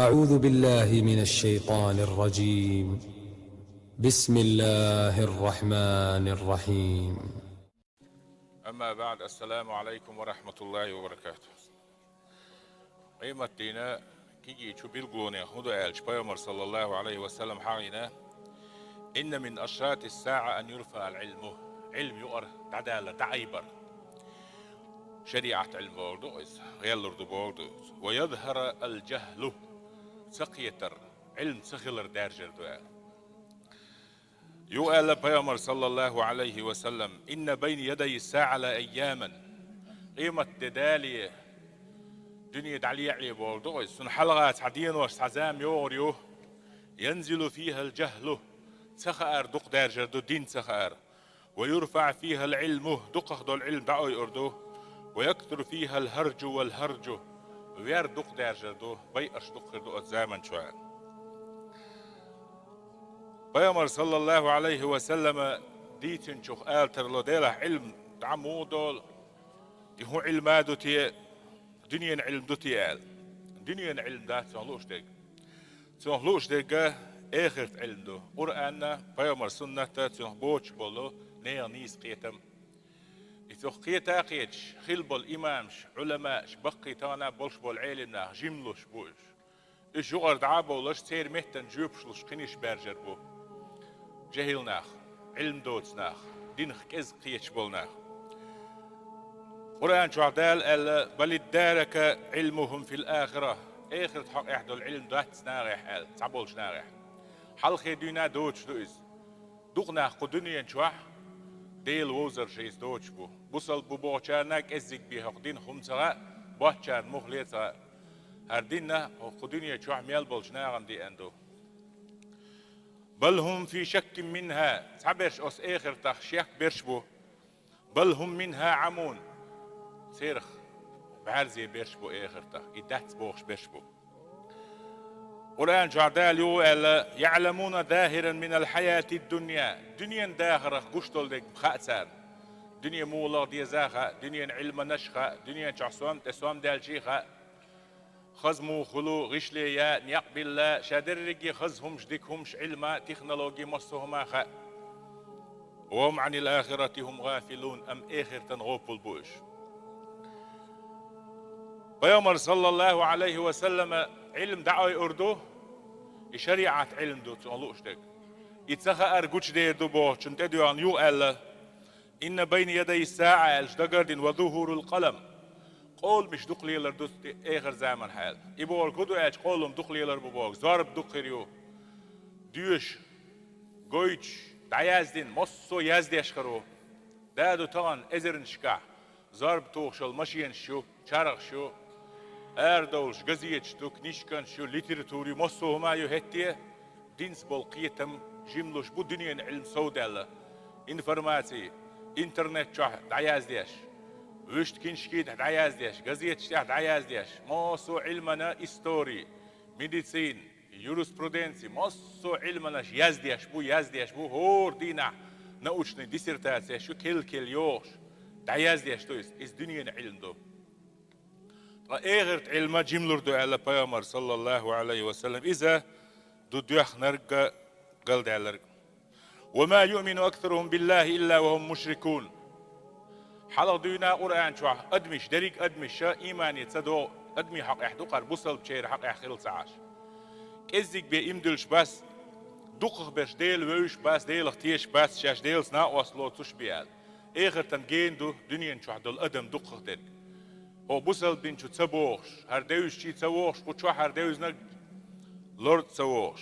أعوذ بالله من الشيطان الرجيم. بسم الله الرحمن الرحيم. أما بعد، السلام عليكم ورحمة الله وبركاته. قيمة دينا كيجي شو بيلقوني هدو الشبيمر صلى الله عليه وسلم حقنا إن من أشراط الساعة أن يرفع العلم. علم يقر تعدال تعيبر شريعة علم بوردوز غير بوردوز ويظهر الجهل سقيتر علم سخلر دارجر دوال. يقال بيامر صلى الله عليه وسلم إن بين يدي الساعة لأياما قيمة دالية دنيا دعلي علي بوردوز سن حلقات عدين وستعزام يوريو ينزل فيها الجهل سخار دق دارجر دو دين سخار ويرفع فيها العلم دقه دو العلم دعو يردو ويكثر فيها الهرج والهرج وير دق دارجر دو بيقش دق دو الزامن شوان. بيامر صلى الله عليه وسلم ديتن شوخ آلتر لو ديله علم دعمو دول هو علمادو تي دنيا علم دو تي آل دنيا علم دات سنخلوش ديك آخرت علم دو قرآن بيامر سنة سنخبوش بولو نير نيس قيتم إتوخ قيتا قيتش خلبو الإمامش علماءش بقي تانا بولش بول علمنا جملوش بوش إش يغر دعابو لش سير مهتن جوبشلوش قنيش بارجر بو جهلناخ علم دوتناخ دينخ كز قيتش بولناخ. قرآن شعدال بل ادارك علمهم في الآخرة آخرت حق إحدو العلم دوات سناريح آل تعبولش ناريح حلقي دينا دوتش دوز دوغناخ قو دنيا شوح ديل ووزر شيز دوتش بو بوصل بو بوچارناك ازيك بيها دين خمسرا بوچار مخليتا هر دينا قو دنيا شوح ميال بولش نارن دي اندو بل هم في شك منها تعبرش أس آخر تخشيك برشبو بل هم منها عمون سيرخ بعرزي برشبو آخر تخ إدات بوخش برشبو. قرآن جعدال يعلمون ظاهرا من الحياة الدنيا دنيا داخرة قشتل ديك بخاتسان دنيا مولا دي زاخة دنيا علم نشخة دنيا جعصوام تسوام دالجيخة خزمو خلو غشلي يا نيق بالله شادرقي خزهمش ديكهمش علما تكنولوجي مصهما خا وهم عن الآخرة هم غافلون أم آخر تنغوب البوش. بيامر صلى الله عليه وسلم علم دعوي أردو شريعة علم دو تقولوش ديك يتسخى أرجوش دير دو بوه شنتدو عن يو إن بين يدي الساعة الجدقردين وظهور القلم قول مش دقلي لردوس آخر زمن حال يبور كدو اج قولم دقلي لربوبوك ضرب دقريو ديوش قويتش دعيازدين مصو يازديش خرو دادو طغن ازرن شكا ضرب توخشل مشين شو شارغ شو اردولش غزيتش دوك نيشكن شو ليتراتوري مصو هما يو هتيه دينس بولقيتم جملوش بو دنيا علم سودالا انفرماتي انترنت شو دعيازديش وشت كنشكيد دعيازديش غزيتش دعيازديش موسو علمنا استوري ميديسين يورسبرودنسي موسو علمنا يازديش بو هور دينا نوشني ديسرتاسيا شو كل يوش دعيازديش تو اس دنيا علم دو اغرت علم جملر دو على بيامر صلى الله عليه وسلم اذا دو ديخ نرقى قلد على وما يؤمن اكثرهم بالله الا وهم مشركون. حلق دينا قرآن شو أدمش دريك أدمش إيماني تصدق أدمي حق إحدو قر بوصل بشير حق إحخيل سعاش كزيك بإمدلش بس دقخ بش ديل ويش بس ديل اختيش بس شاش ديل سنا وصلو تش بيال آخر تنجين دو دنيا شو حدو الأدم دقخ ديل هو بوصل بين شو تسبوخش هر ديوش شي تسووخش وشو هر ديوز نج لورد تسووخش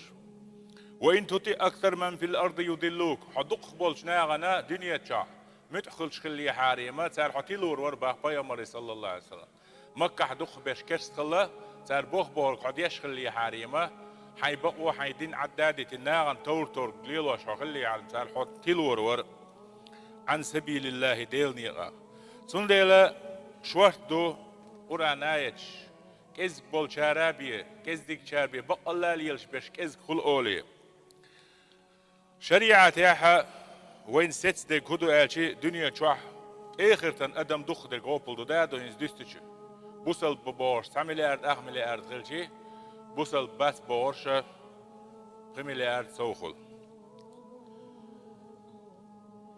وإن تطي أكثر من في الأرض يضلوك حدقخ بولش ناغنا دنيا شاح متخلش خلي حاريمة تار حتيلور ورباه بيامر صلى الله عليه وسلم مكة حدخ بيش كرس خلا تار بوخ بور قديش خلي حاريمة حيبقوا حيدين عدادة الناغن تور قليلو شو خلي على تار حتيلور ور عن سبيل الله ديل نيغا سن ديلا شوارت دو قرآن آيتش كز بول شارابية كز ديك شاربية بق الله ليلش بيش كز خل أولي شريعة ياحا وين سيتس دي كودو آلشي دنيا شوح آخر تن أدم دخ دي غوبل دو دادو ينز دستشي بوصل ببورش 9 مليار 8 مليار غلشي بوصل بس بورشة قميليار سوخل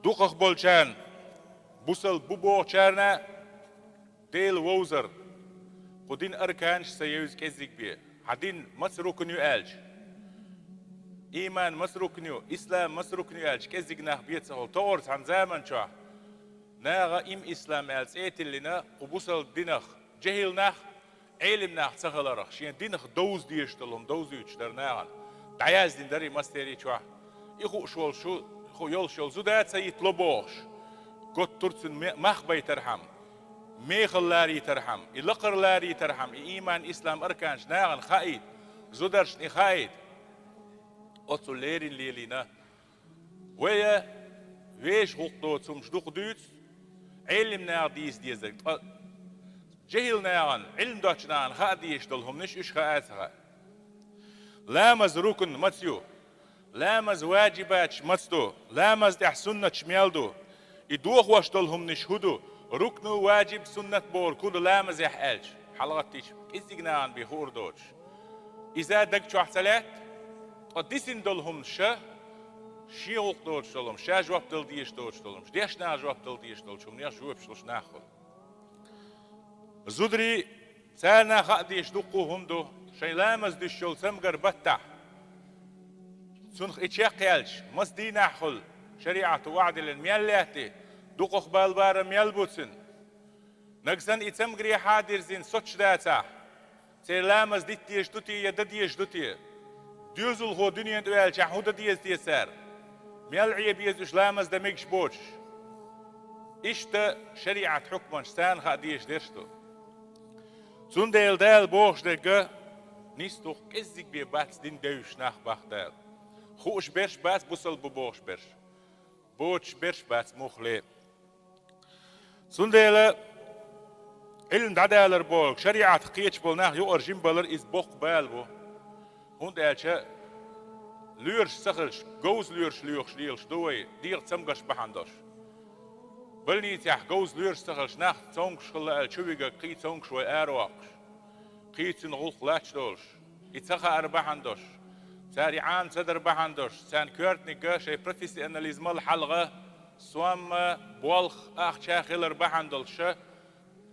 دوقخ بولشان بوصل بوبوشارنا ديل ووزر قدين أركانش سيوز كزيك بيه حدين مسروك نيو ألج إيمان مسروك نيو إسلام مسروك نيو ألج كزيك ناخ بيت سهول تورس عن زمن شاه ناغا إم إسلام ألز إيتلنا وبوصل دينخ جهل ناخ علم ناخ سهلرخ شين دينخ دوز ديشتلهم دوز يشتر ناغن دعياز دين داري مستيري شاه يخو شول شو خو يول شول زودات سيطلبوش قد ترسن مخ بيترحم ميخل لاري ترحم إلقر لاري ترحم إيمان إسلام أركانش ناغن خايد زودرش نخايد أتصل ليرين ليلينا ويا ويش غلطو تسمش دوق دوت علم ناغ ديس ديزك جهل ناغن علم دوتش ناغن خاديش دلهم نش إش خااتها لامز ركن متيو لامز واجبات متستو لامز دح سنة شميالدو يدوخ واش دلهم نشهدو ركنو واجب سنة بور كل لامز يحالج حلقتيش إزيقنان بخور دوش إذا دق شو حسلات قديسين دلهم شيوق دوش دلهم شا جواب دل ديش دوش دلهم ديش نا جواب دل ديش دل شو منيش جواب شلوش ناخل زودري سالنا خاديش دقو همدو شي لامز ديش شل سمقر بتح سنخ إتشاق يالش مصدي ناخل شريعة وعد للميالاتي دوقخ بالبار ميالبوتسن نقصن إتسمقري حادر زين سوتش داتا سيلامز ديتيش دوتي يدديش دوتي ديوزل هو دنيا دوال شحودة ديز ديسار ميالعي بيزوش لامز دميكش بوش إشتا شريعة حكمان شتان خاديش ديرشتو سون ديل دال بوش دقا نيستوخ كزيك بيباتس دين دوش ناخ باخ دال خوش برش باس بوصل ببوش برش بوش برش باس مخلي سنديلا علم دعالر بولك شريعة قيتش بولناه يو أرجيم بالر إز بوق بالبو هون دالشا لورش سخلش جوز لورش ليلش دوي دير تسمقش بحندش بلني تيح جوز لورش سخلش ناخ تونكش خلا الشويقة قي تونكش وآرواقش قي تنغلق لاتش دولش يتسخى أربحندش ساري عام صدر بحندش سان كورتني شي بروفيسيوناليزم الحلقة سوام بولخ أخ شاخلر بحندلش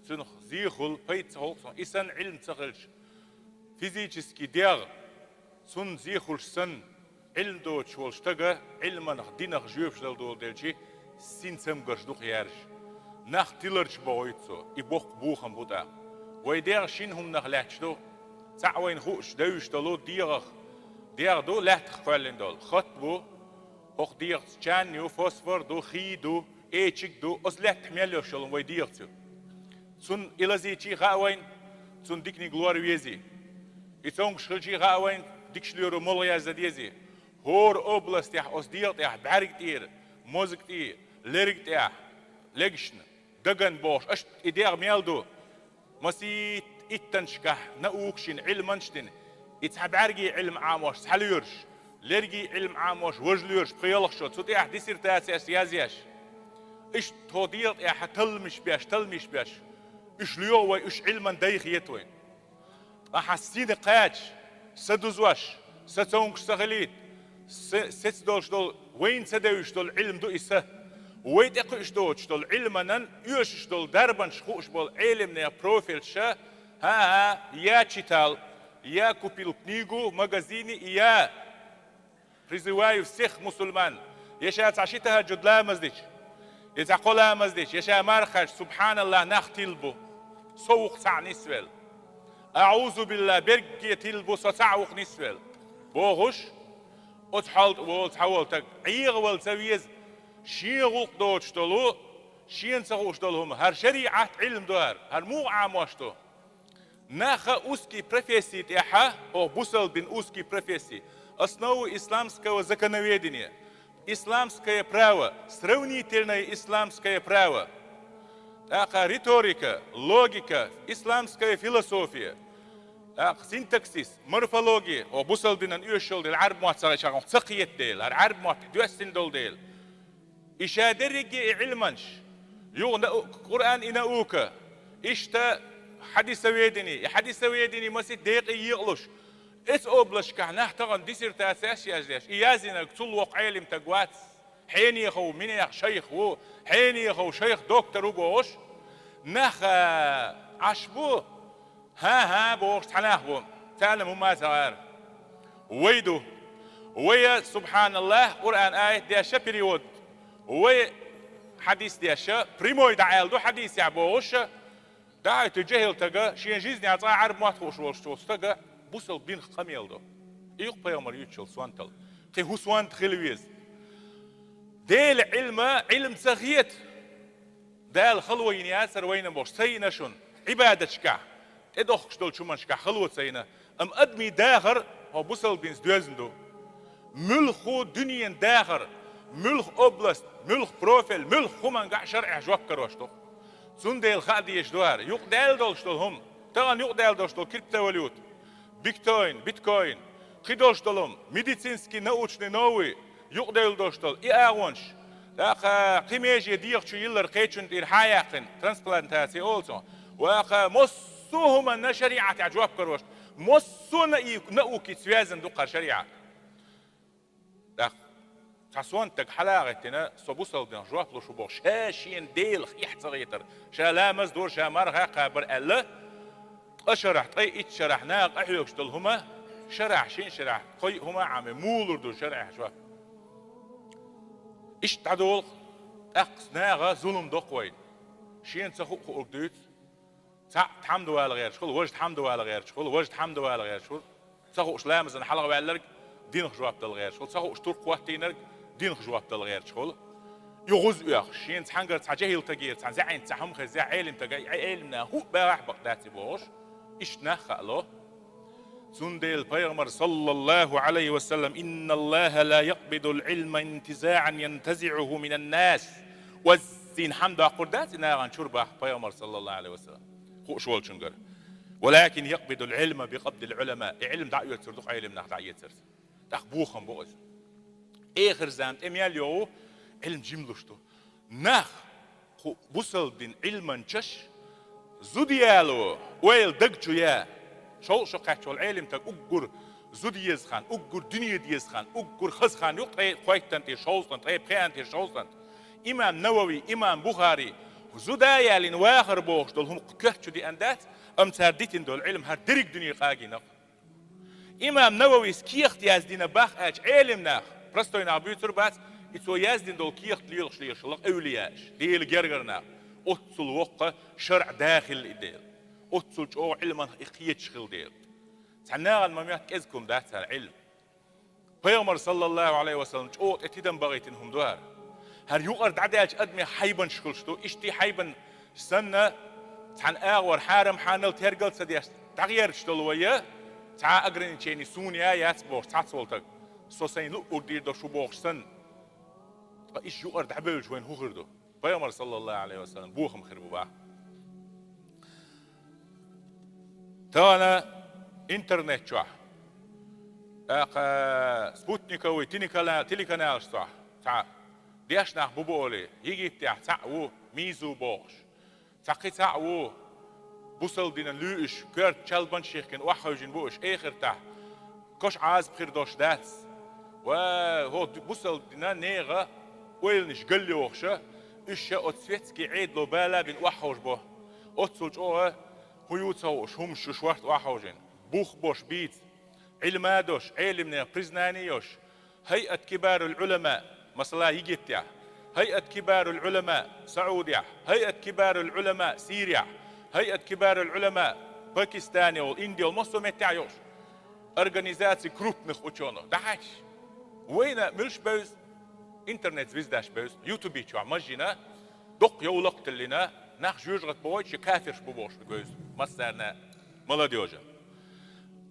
سن زيخل بيت هولسون إسان علم تخلش فيزيكسكي ديغ سن زيخل سن علم دوتش والشتغا علم نخ دينخ جوفش دول دلشي سين سمقرش دوخ يارش نخ تلرش بويتسو يبوخ بوخم بودا ويديغ شينهم نخ لاتشدو تعوين خوش دوش دلو ديغ دو لات خفالين دول خطبو هخ ديغ تشانيو فوسفور دو خيدو ايشيك دو أصلات حميلو شلون ويديغتو سن إلازيتي غاوين سن ديكني غلور ويزي يتونغ شخلشي غاوين ديكشليرو موليا زديزي هور أوبلاست يح أصديق يح بعرق تير موزق تير ليرق تيح لقشن دقن بوش أشت إديغ ميالدو مسيت إتنشكح نأوكشن علمانشتن يتحب عرقي علم عاموش سحليورش لرقي علم عاموش وجليورش بخيالخشو تسوت يح ديسير تاسي سيازياش إش توديق يح تلمش بياش إش ليوه إش علما دايخ يتوين أحسين قاج سدوزواش ستونكش سغليت ستدولش دول وين سدوش دول علم دو إسه ويت إقش دوش دول علمنا يوش دول دربان شخوش بول علمنا بروفيل شا ها يا читал я купил книгу в магазине и я призываю всех мусульман يشا تعشيتها جدلا مزدش يتقولها مزدش يشا مرخش سبحان الله نختلبو سوق سع نسول أعوذ بالله برقية تلبو ستعوق نسول بوغش أتحلت وتحولتك عيغ والسويز شيغوق دوش دلو شين سغوش دلهم هر شريعة علم دوار هر مو عاموشتو ناخا узкий профессии тяха о бусал бин узкий профессии основу исламского законоведения исламское право сравнительное исламское право таха риторика логика исламская философия سينتاكسيس مورفولوجيا وبوصل بين اليوشل العرب معتصر شغل سقيت ديل العرب معت دوسن دول ديل إشادرجي علمنش يغنى قرآن إناوكا إشتا حديث ويدني مسيد دقيق يغلش إس أوبلش كهنه تغن ديسيرتاسياش ياجداش إيازينا كتول وقعيلم تقوات حين يخو من يخ شيخ و حين يخو شيخ دكتور وقوش نخ عشبو ها بوش تناخبو تعلم ما صغار ويدو ويا سبحان الله قرآن آية دياشا بريود ويا حديث دياشا بريموي دعيل دو حديث يعبوش دعي تجهل تجا شين جيزني عطا عرب ما تخوش وش تجا بوصل بين خميل دو إيق بيامر يتشل سوانتل قي هو سوانت خلويز ديل علم سخيت دال خلوين ياسر وين بوش سينا شون عبادتك ادوخش دول شو منشك خلوت سينا ام ادمي داخر هو بوصل بين دوزندو ملخو دنيا داخر ملخ اوبلست ملخ بروفيل ملخ خمان قاع شرع جوكر واشتو زون ديل خادي يشدوار يقدال دول شتول هم تغن يقدال دول شتول كريبتواليوت بيتكوين قيدوش دولهم ميديسينسكي نوچني نوي يقدال دول شتول اي اغونش داخا قيميجي ديق شو يلر قيتشن دير حياقن ترانسبلانتاسي اولسو واخا مصوهما نا شريعة عجواب كروش مصو نأوكي سوازن دوقا شريعة داخ تحسوان تك حلاغتنا صبوصل دين جواب لو شبوغ شاشين ديل يحتغيتر شالا مزدور شامر قابر ألا أشرح طي اتشرح ناق أحيوكش دلهما شرح شين شرح قي هما عامي مولر دو شرح جواب إيش تعدول أقص ناغا ظلم دقوين شين تخوق أردوت تحمد ولا غير شغل وجد حمد ولا غير شغل وجد حمد ولا غير شغل تخوق شلامز أن حلقة وعلرك دين جواب دل غير شغل تخوق شتور قواتينرك دين جواب دل غير شغل يغز وياخ شين تحنجر تجاهل تغيير تزعين تحم خزع علم تجاي علمنا هو بارح بقداتي بوش إيش نخلو سندل بيغمر صلى الله عليه وسلم إن الله لا يقبض العلم انتزاعا ينتزعه من الناس والزين حمد قردات ناغان شربه بيغمر صلى الله عليه وسلم خو شوال شنجر ولكن يقبض العلم بقبض العلماء علم دعية تردق علم دعية ترد تخبوخم بوز آخر زمن امياليو علم جملشتو نخ خو بوصل دين علما تش زوديالو ويل دقجو يا شو قحشو العلم تك أجر زوديز خان أجر دنيا ديز خان أجر خز خان يقطع قويتن تي شوزن تي بخان تي شوزن إمام نووي إمام بخاري زودايا لين واخر بوش دولهم كحشو دي أندات أم سرديتين دول علم هر درك دنيا قاقينا إمام نووي سكيخت يازدين باخ أج علمنا برستوين عبيتر بات إتو يازدين دول كيخت ليلش ليشلق أولياش ديل جرجرنا أتصل وقة شرع داخل إديل أتصل جو علما إقيت شغل ديل تعناغ المميات كذكم دات العلم بيغمر صلى الله عليه وسلم جو اتدم بغيتنهم دوار هر يقرد عداج أدمي حيبا شغلشتو إشتي حيبا سنة تحن آغور حارم حانل ترقل سديش تغيير شتلوية تع أقرن تشيني سونيا ياتبوش تعصولتك سوسين لو أردير دو شبوخ سن إيش يقرد عبيلش وين هو غردو بيغمر صلى الله عليه وسلم بوخم خربو باه تانا انترنت شوح سبوتنيكوي تيليكانال شوح تع ديش ناخ بوبولي يجي بتاع تعو ميزو بوش تقي تعو بوصل دينا لوش كرت شلبن شيخكن وحوجين بوش آخر تاع كوش عاز بخير دوش داس وهو بوصل دينا نيغا ويل نش قلي وخشة إيش أتسويتسكي عيد لو بالا بين وحوج بو أتسوج أوه هيوتسوش هم شوشوارت وحوجين بوخ بوش بيت علمادوش علمنا بريزنانيوش هيئة كبار العلماء مثلا يجيبتيا هيئة كبار العلماء سعودية هيئة كبار العلماء سوريا هيئة كبار العلماء باكستاني والإنديا والمصر متاعيوش أرغانيزاتي جروب نخوتشونو دعاش وين ملش بوز انترنت زويزداش بوز يوتيوبي شو عمجينا دق يولقت لنا ناخ جوجغت بويتش كافرش بوش بوز مصرنا ملاديوجا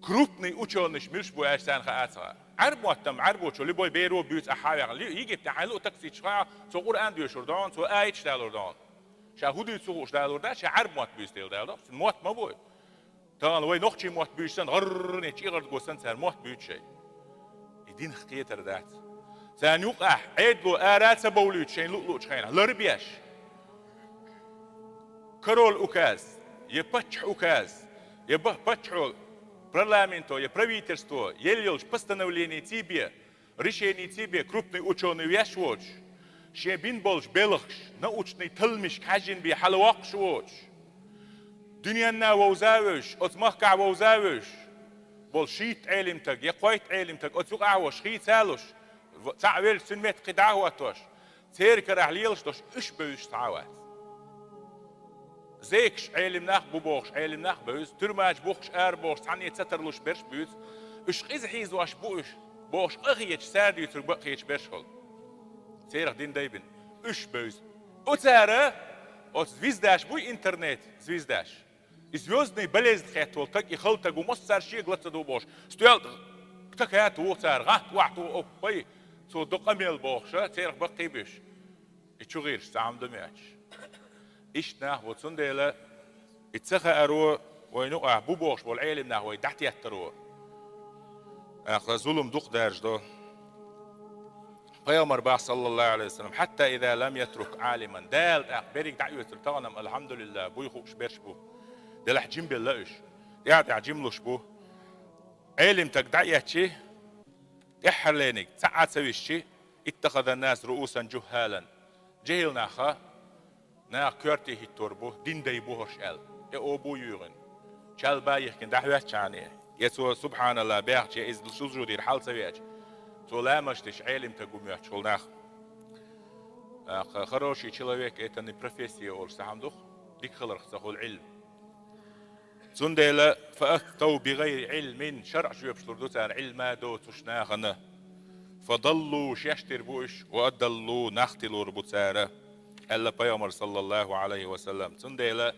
كروبني اوتشونش ملش بو اشتان خاطر عربو تم عربو شو اللي بوي بيرو بيوت احاوغ يجي تعالو تاكسي شخا تو قران ديو شردان تو ايت شتالوردان شاهودي تو شتالوردا شا عرب موت بيستيل دالدا موت ما بوي تان وي نوخشي موت بيشتن غرني تشيغر غوسن سر موت بيوتشي يدين خقيتر دات ثاني وقع عيد بو ارات بوليت شين لؤلؤ شخينا لربياش كرول اوكاز يبتش اوكاز يبه بتشو парламенту, правительству, елилж постановление тебе, решение тебе, крупный ученый вешвоч, шебин болж белыхш, научный тылмиш кажин би халуакшвоч, дünyanna ваузавиш, отмахка ваузавиш, бол шит علمتك, يقويت علمتك، отсугавош, шит салуш, تعويل سنمت قدعواتوش، تيركر أهليلش توش إش بيش تعوات. زيكش علم ناخ بوش علم ناخ بوش ترماج بوش بوش ثانية تترلوش برش بوش إش إز حيز واش بوش أغيش سادي تربقيش برشول تيرخ دين دايبن إش بوش أتارة أت زويزداش بوي إنترنت زويزداش زوزني بلز خيتول تك يخلتك ومصر شيء غلطة دو بوش ستيل تكات وتار غات واحد أو بي تو دقميل بوش تيرخ بقي بيش يشغيرش تعم دمياش إيش نحو تنديله اتسخى أروى وينقع بوبوش والعالم نحو يدحت يتروى أخذ ظلم دق دارج ده قيام رباح صلى الله عليه وسلم حتى إذا لم يترك عالما دال أخبرك دعوة تغنم الحمد لله بو يخوش بيرش بو دل حجم باللهش يعد عجم لش بو علم تقدعيه شي إحرلينك ساعات سويش شي اتخذ الناس رؤوسا جهالا جهل ناخا نا كرتي هيتوربو دين داي بوهش ال او يورن شال بايخ كن دعوات شاني يسوع سبحان الله بيخ شي از سوزرو دير حال سوياج تو لا مشتش علم تقوم يحشول ناخ хороший человек это не профессия ол сахамдух ديك خلر خصو العلم زندلا فافتوا بغير علم شرع شو يبشلر دوتان علما دو تشناخنا فضلوا شيشتر بوش وأدلوا نختلوا بوتسارة ألا بيامر صلى الله عليه وسلم تنديلا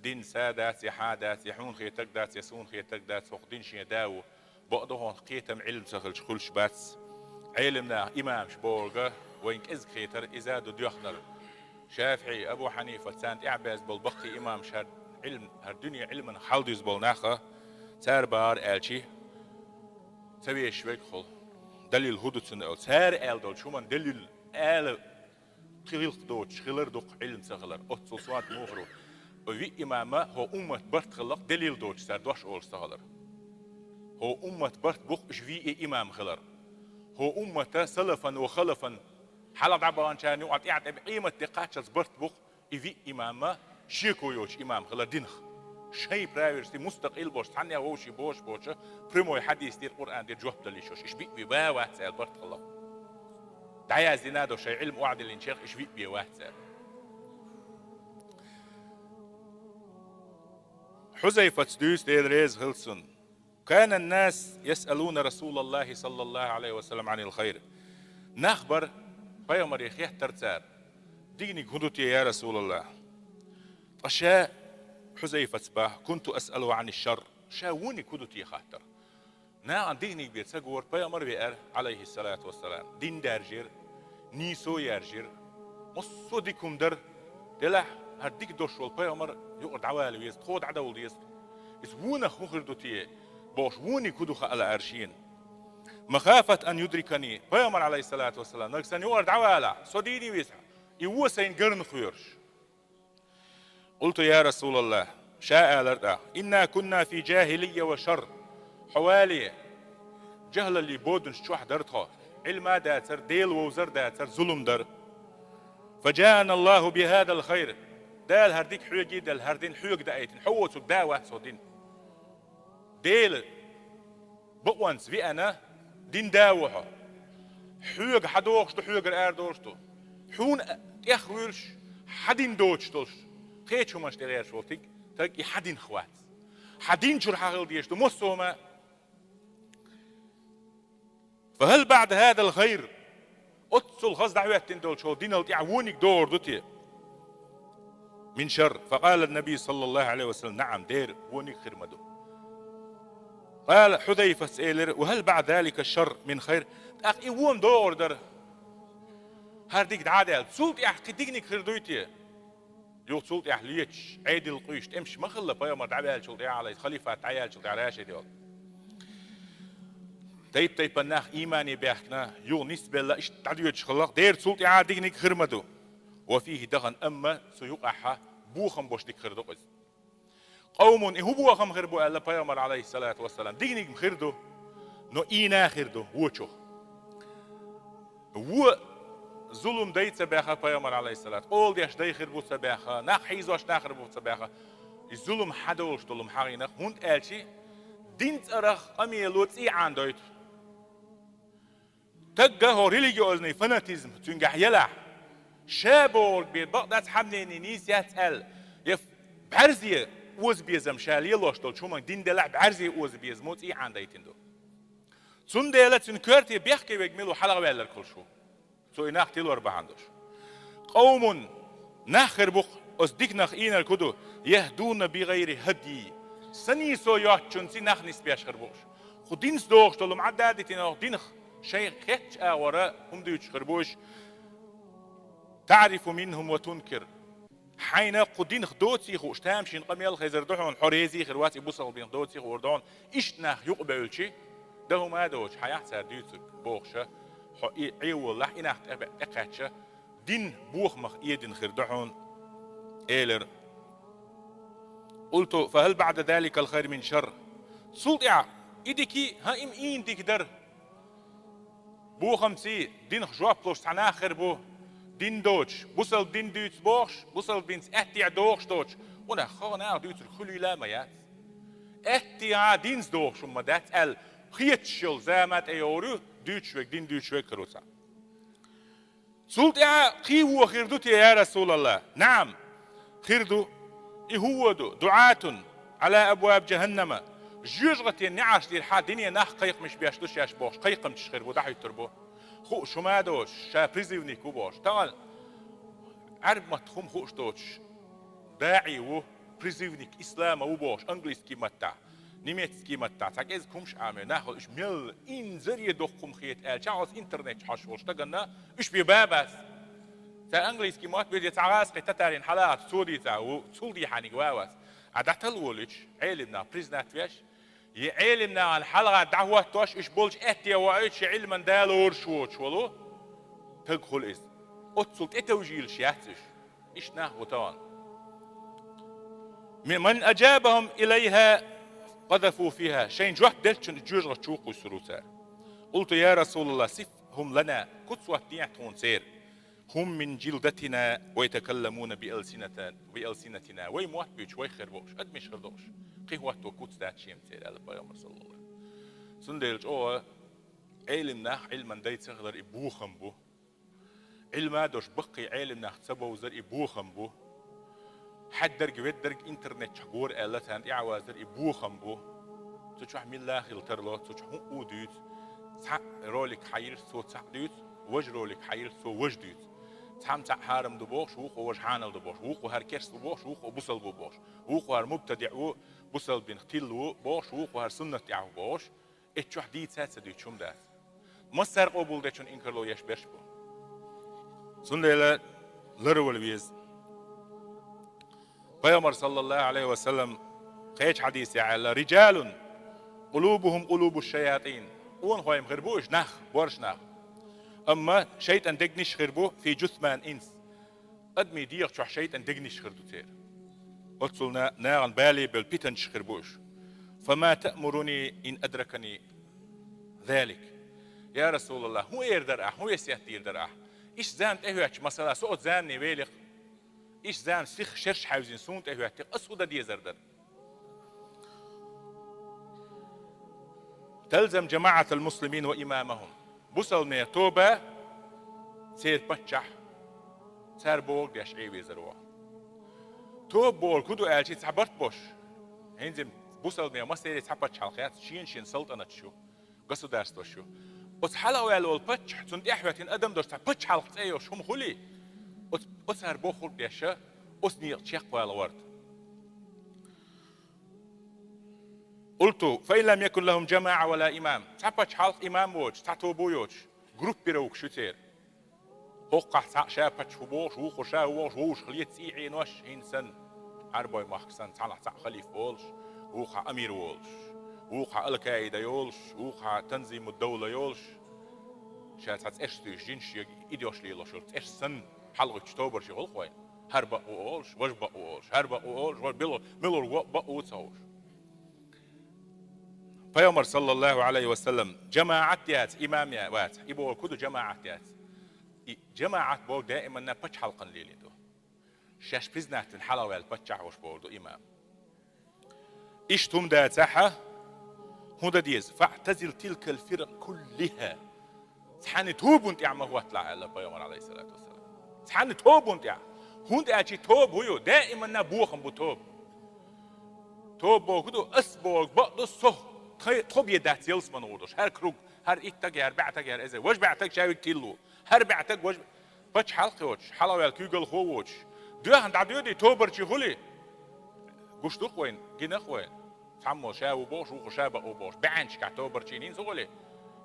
دين سادات يحادات يحون خيتك دات يسون خيتك دات فقدين شي داو بقدهون قيتم علم سخل شخل شباتس علمنا إمام شبورغة وينك إز خيتر إذا دو ديوخنر شافعي أبو حنيفة سانت إعباز بالبقي إمام شهر علم هالدنيا علما حالديز بالناخة سار بار آلشي سوي شويك خل دليل هدوتسن أو سار آل دول شو من دليل آل خلق دوتش خلر دوق علم سخلر أتصل صوات مغرو وفي إمامة هو أمة برت خلق دليل دوتش سار دوش أول سخلر هو أمة برت بوق شفي إمام خلر هو أمة سلفا وخلفا حلق عبان كان يقعد يعد بقيمة تقاتش برت بوق في إمامة شيكو يوش إمام خلر دينخ شيء برايرستي مستقل بوش ثانية ووشي بوش بريمو حديث دير قرآن دير جواب دليشوش إيش بيك بيبا واحد سأل برت خلق دعيا زينادو شيء علم وعد الانشاق إيش بيك بيا واحد سأل حذيفة دوس دير ريز هلسون كان الناس يسألون رسول الله صلى الله عليه وسلم عن الخير نخبر بيومر يخيح ترتار ديني كنت يا رسول الله أشياء حذيفة سباه كنت أسأله عن الشر شاوني كنت يخاطر عن ديني بيتسقور بيومر بيئر عليه الصلاة والسلام دين دارجير نيسو يارجير مصو ديكم در دلح هرديك دوشول بيومر يقعد عوالي ويست خود عدول ديست اسوونا خوخر دوتيه باش ووني كدو على أرشين مخافة أن يدركني بيومر عليه الصلاة والسلام نركسان يقعد عوالا صديني ويسع يوسين قرن خيرش قلت يا رسول الله شاء لرده إنا كنا في جاهلية وشر حوالي جهل اللي بودنش شو حضرتها علما داتر ديل ووزر داتر ظلم در فجاءنا الله بهذا الخير دال هرديك حيوجي دال هردين حيوج دايتن حوتو داوة صدين ديل بقوانس في أنا دين داوها حيوج حدوخش حيوج الأردوشتو حون يخويلش حدين دوشتوش خيتشو مش تغير شوتك تك يحدين خوات حدين شو الحاجة ديشتو مصوما فهل بعد هذا الخير أتصل غز دعواتين دول شو دين التعاونك دور دوتي من شر فقال النبي صلى الله عليه وسلم نعم دير ونك خير مدو قال حذيفة سئلر وهل بعد ذلك الشر من خير أخي وون دور در هرديك دعادل سولت أخي دينك خير دوتي يو سولت أحليتش عيد القيش امش ما خلى بيوم دعوال شلت على خليفة عيال شلت على راشد يول تيب الناخ إيماني بيحكنا يو نسبة لا إيش تعديوش خلاق دير سولت عادينك خير مدو وفيه دغن أما سيقعها بوخم بوش ديك خردوقز قوم هو خم خربو الله پیامبر علیه الصلاة والسلام دیگنیگ خردو نو اینا خردو وچو و ظلم دایت سباخه پیامبر علیه الصلاة اول دیش دای خربو سباخه نه حیزاش نه خربو سباخه ظلم حدولش ظلم حقینه هند الچی دینت ارخ امیلوت ای عندایت تجه هو ريليجيوزني فاناتيزم تنجح يلح شابور بيطبق ده تحملني نيس يتقل يف بعرزيه وز بيزم شال يلوش دول شو من دين دلع بعرزيه وز بيزموت اي عندايتين دو تون دلع تون كرتي بيحكي بيجملو حلقه ولا كل شو سو يناخ تيلو اربع عندوش قوم نخر بخ أصدق نخ إين الكدو يهدون بغير هدي سني سو يحشون سي نخ نسبيش خربوش خدين سدوش دولم عدادتين أو دينخ شيء خيتش وراء هم ديوش خربوش تعرف منهم وتنكر حين قدين خدوتي خوش تامشين قميل خيزر دحون حريزي خرواتي بوصل بين خدوتي خوردون إيش نخ يقبل شيء ده هم هذوش حياة سر ديوتك بوخشة عيول لح إنه أقعدشة دين بوخ مخ إيدين خردحون إيلر قلت فهل بعد ذلك الخير من شر سلطع إيديكي ها إم إين ديك در بو خمسي دين خجواب بلوش تعناخر بو دين دوش بوصل دين دوش بوش بوصل بينس احتيع دوش دوش ونا خانا دوش الخلي لا ميات احتيع دينز دوش وما دات ال خيتشل زامات ايورو دوش وك دين دوش وك كروسا سلطع قيوة خيردوتي يا رسول الله نعم خيردو هو دعاة على أبواب جهنم جوجغتي نعاش دير حا دنيا ناخ قيق مش بيشتوش ياش بوش قيق مش خير بودحو يتربو خو شما دوش شا بريزيونيكو بوش تغل عرب ما تخوم خوش دوش داعي و بريزيونيك إسلام و بوش انجليسكي متى نيميتسكي متى تاكيز كومش عامل ناخد اش ميل إن زرية دوخكم خيط آل شاوز انترنت حشوش تغلنا اش بيبابس تا انجليسكي مات بيدي تعاس قيتتارين حالات سودي تاو سودي حاني واواس عدت الولش علمنا بريزنات فيش يعلمنا الحلقة دعوة توش إيش بولش أتيا وعيش علما دالور شوش ولو تدخل إز أتصلت إتوجيل شياتش إيش نحو طان من أجابهم إليها قذفوا فيها شين جوح دلتشن جوج غتشوق وسروسار قلت يا رسول الله صفهم لنا كتسوة نيعتون سير هم من جلدتنا ويتكلمون بألسنتنا ويموت بيش ويخربوش قد مش خردوش قهوة وكوت ذات شيء مثير على البيامر صلى الله عليه وسلم سندلج علمنا علما دايت سخدر إبوخم بو علما دوش بقي علمنا اختبه وزر إبوخم بو حد درج ودرج إنترنت شغور آلتان إعوازر إبوخم بو تشوح من الله خلترلو تشوح أوديت تح رولك حير سو تحديت وج رولك حير سو وجديت تام تاع حارم دبوش وخو وج حانل دبوش وخو هركش دبوش وخو بوصل بوش وخو هر مبتدع بوصل بين ختيل بوش وخو هر سنة تاعو بوش اتشوح ديت ساتس ديت شوم داس مصر قبول دشون إنكرلو يش برشبو سنة لرول بيز پیامبر صلى الله عليه وسلم قيش حديث على رجال قلوبهم قلوب الشياطين اون هايم غربوش نخ ورش نخ اما شيطان دقنش خربو في جثمان انس ادمي ديق شو شيطان دقنش خردو تير قلتلنا ناغن بالي بالبيتنش خربوش فما تأمرني ان ادركني ذلك يا رسول الله هو يردر هو يسيات يردر ايش زانت اهواتش مثلا سوت زاني ويلق ايش زان سيخ شرش حاوزين سونت اهواتي اسودا دي زردر تلزم جماعة المسلمين وإمامهم بوصل توبة سير بتشح سير بول ديش عيبي زروا توب بول كدو آلشي تعبرت بوش هنزم بوصل ما سير تعبت حلقات شين سلطنة شو قصو درس شو وتحلا ويالول بتش تندي أحواتين أدم دوش تعبت حلقات أيوه شو مخولي وتسير بوخل ديشة وسني تشيق ويالا ورد قلت فإن لم يكن لهم جماعة ولا إمام تعبت حلق إمام ووش تعتوبو يوش جروب بيروك شتير هوقع شابت شبوش وخو شاوش ووش خليت سيعين وش هنسن عربي محكسن تعلق تع خليف وولش ووقع أمير وولش ووقع القاعدة يولش ووقع تنظيم الدولة يولش شات اشتوش جنش إيديوش ليلوش إيش سن حلقة اكتوبر شغل خوين هر بقولش وش بقولش هر بقولش وش ملور بقوتش پیامبر صلی الله علیه و سلم جماعتیات امامیات ایبو کدو جماعتیات جماعت بوق دائما نبتش حلقا ليلي دو شاش بزنات الحلوة البتش عوش بوردو إمام إيش توم دا تاحة هودا ديز فاعتزل تلك الفرق كلها تحاني توب وانت عم هو اطلع على بيامر عليه الصلاة والسلام تحاني توب وانت هوند اجي توب هو دائما نبوخم بتوب توب بو كدو اسبوع بقدو صه توب يدات يلس من وردوش هر كروج هر إيتاج هر بعتاج هر إزاي وش بعتاج شاوي كيلو هر بعتاج وش بتش حلقة وش حلاوة الكيجل هو وش ده عند عديودي توبر شغلي قش دخوين جينا خوين تعمو شاو بوش وخشابة أو بوش بعنش كعتوبر شينين زغلي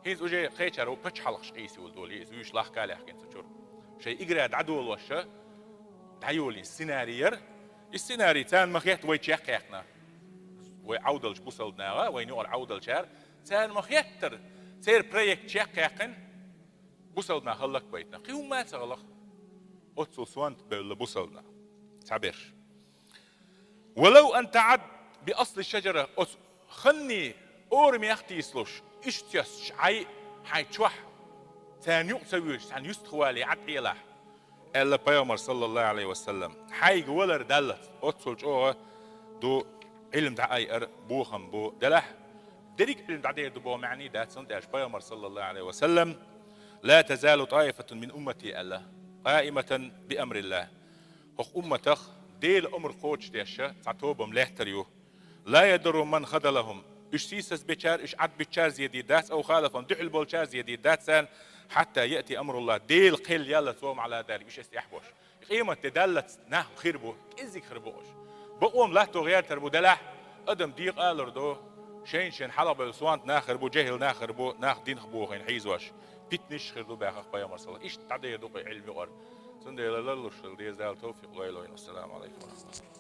هيز وجه خيشر وبتش حلق شقيسي ولدولي زويش لاخ كالي حكين تشور شيء إجراد عدول وشة دعيولي السينارير السيناري تان مخيت ويتشيق يحنا وعودلش بوصلنا وينور عودل شهر تان مخيتر سير بريك تشيق يحن بوصلنا خلق بيتنا قيوم ما تغلق أتصل سوانت بالبوصلنا تعبيرش ولو أن تعد بأصل الشجرة خني أورمي أختي يسلوش إشتيس عي حيتشوح تان يقسويش تان يستخوالي عدعي له ألا بيامر صلى الله عليه وسلم حيق ولر دلت أتصل جوه دو علم دعاي بوخم بو دلح دريك علم دعاي دو بو معني دات سنتاش بيامر صلى الله عليه وسلم لا تزال طائفة من أمتي ألا قائمة بأمر الله هخ أمتخ ديل أمر قوتش ديشة تعتوبهم ليحتريو لا يدروا من خذلهم إش سيسس بيشار إش عد بيشار زيدي دات أو خالفهم دحل بولشار زيدي دات سان حتى يأتي أمر الله ديل قيل يلا توم على ذلك إيش استيحبوش قيمة تدلت ناه خيربو كإزيك خربوش بقوم لا تغير تربو دلح أدم ديق آلر دو شين حلب سوانت ناخر بو جهل ناخر بو ناخ دين خبوخين حيزوش بيتنش خردو باخ بيامر صلى إيش تعدي دوقي علمي غر سندي للوش دي زال توفيق والسلام عليكم ورحمة الله